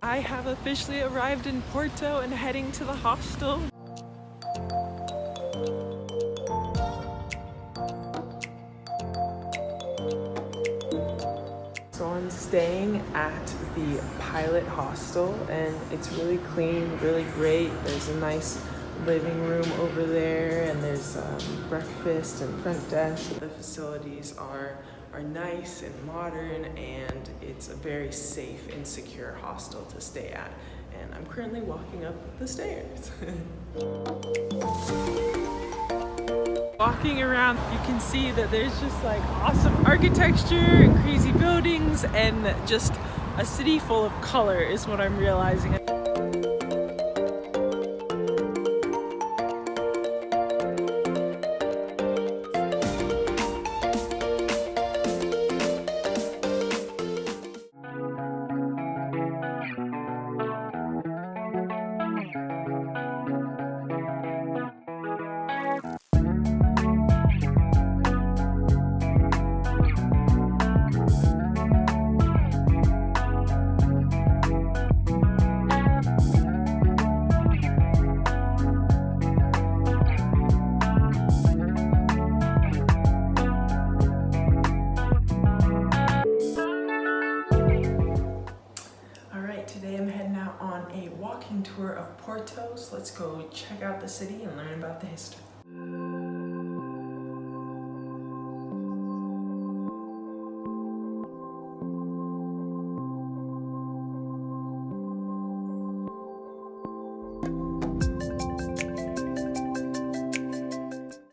I have officially arrived in Porto and heading to the hostel. So I'm staying at the Pilot Hostel and it's really clean, really great. There's a nice living room over there and there's breakfast and front desk. The facilities are nice and modern and it's a very safe and secure hostel to stay at. And I'm currently walking up the stairs. Walking around, you can see that there's just like awesome architecture and crazy buildings and just a city full of color is what I'm realizing. Today I'm heading out on a walking tour of Porto, so let's go check out the city and learn about the history.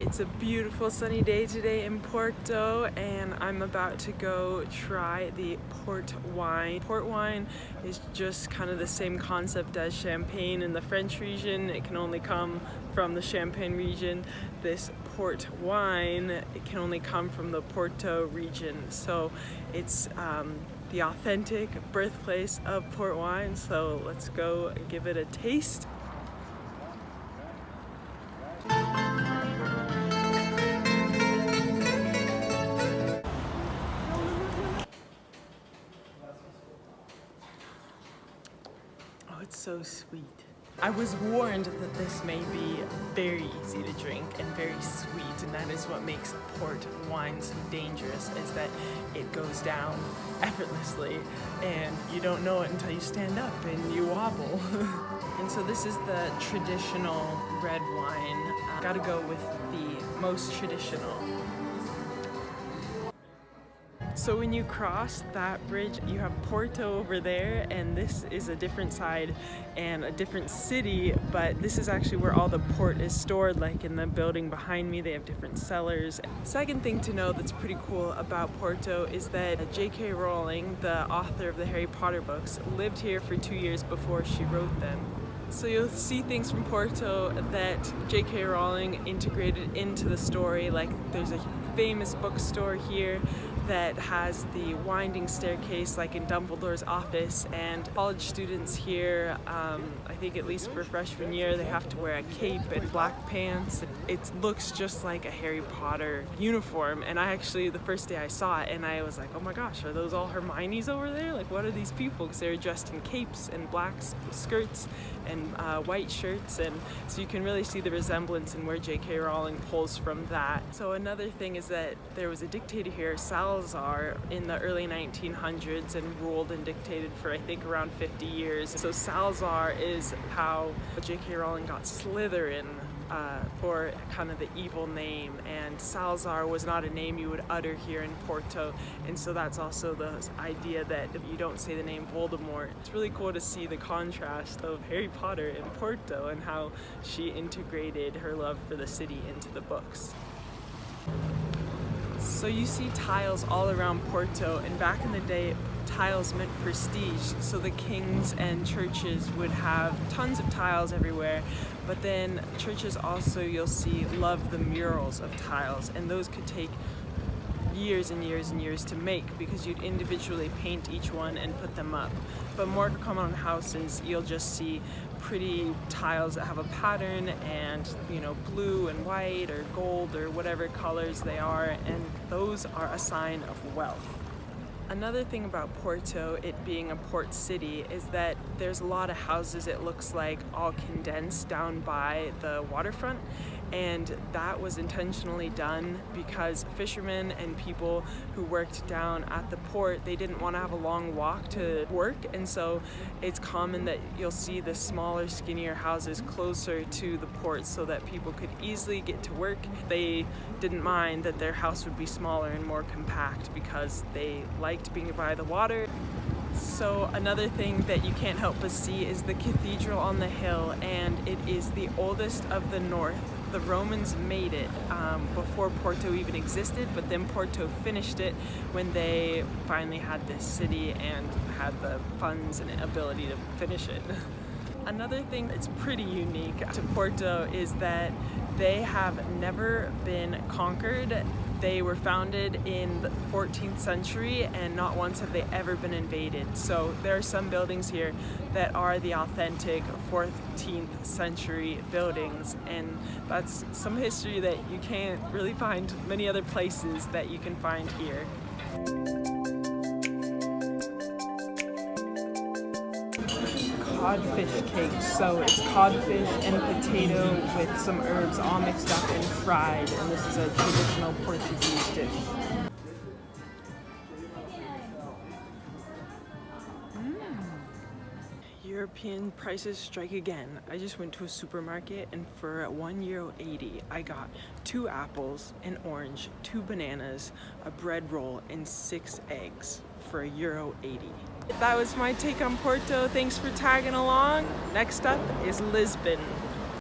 It's a beautiful sunny day today in Porto and I'm about to go try the port wine. Port wine is just kind of the same concept as champagne in the French region. It can only come from the Champagne region. This port wine, it can only come from the Porto region. So it's the authentic birthplace of port wine. So let's go give it a taste. It's so sweet. I was warned that this may be very easy to drink and very sweet, and that is what makes port wine so dangerous, is that it goes down effortlessly and you don't know it until you stand up and you wobble. And so this is the traditional red wine. Gotta go with the most traditional. So when you cross that bridge, you have Porto over there, and this is a different side and a different city, but this is actually where all the port is stored, like in the building behind me. They have different cellars. Second thing to know that's pretty cool about Porto is that JK Rowling, the author of the Harry Potter books, lived here for 2 years before she wrote them. So you'll see things from Porto that JK Rowling integrated into the story, like there's a famous bookstore here that has the winding staircase like in Dumbledore's office, and college students here, I think at least for freshman year, they have to wear a cape and black pants. It looks just like a Harry Potter uniform, and I actually, the first day I saw it, and I was like, oh my gosh, are those all Hermione's over there? Like, what are these people? Because they're dressed in capes and black skirts and white shirts, and so you can really see the resemblance in where JK Rowling pulls from that. So another thing is that there was a dictator here, Salazar, in the early 1900s, and ruled and dictated for I think around 50 years. So Salazar is how JK Rowling got Slytherin for kind of the evil name, and Salazar was not a name you would utter here in Porto, and so that's also the idea that you don't say the name Voldemort. It's really cool to see the contrast of Harry Potter in Porto and how she integrated her love for the city into the books. So you see tiles all around Porto, and back in the day tiles meant prestige, so the kings and churches would have tons of tiles everywhere, but then churches also, you'll see, love the murals of tiles, and those could take years and years and years to make because you'd individually paint each one and put them up. But more common houses, you'll just see pretty tiles that have a pattern and, you know, blue and white or gold or whatever colors they are, and those are a sign of wealth. Another thing about Porto, it being a port city, is that there's a lot of houses, it looks like, all condensed down by the waterfront, and that was intentionally done because fishermen and people who worked down at the port, they didn't want to have a long walk to work, and so it's common that you'll see the smaller, skinnier houses closer to the port so that people could easily get to work. They didn't mind that their house would be smaller and more compact because they liked being by the water. So another thing that you can't help but see is the cathedral on the hill, and it is the oldest of the north. The Romans made it before Porto even existed, but then Porto finished it when they finally had this city and had the funds and ability to finish it. Another thing that's pretty unique to Porto is that they have never been conquered. They were founded in the 14th century and not once have they ever been invaded. So there are some buildings here that are the authentic 14th century buildings, and that's some history that you can't really find many other places that you can find here. Codfish cake. So it's codfish and potato with some herbs all mixed up and fried, and this is a traditional Portuguese dish. European prices strike again. I just went to a supermarket and for €1.80 I got 2 apples, an orange, 2 bananas, a bread roll, and 6 eggs for €1.80. That was my take on Porto. Thanks for tagging along. Next up is Lisbon.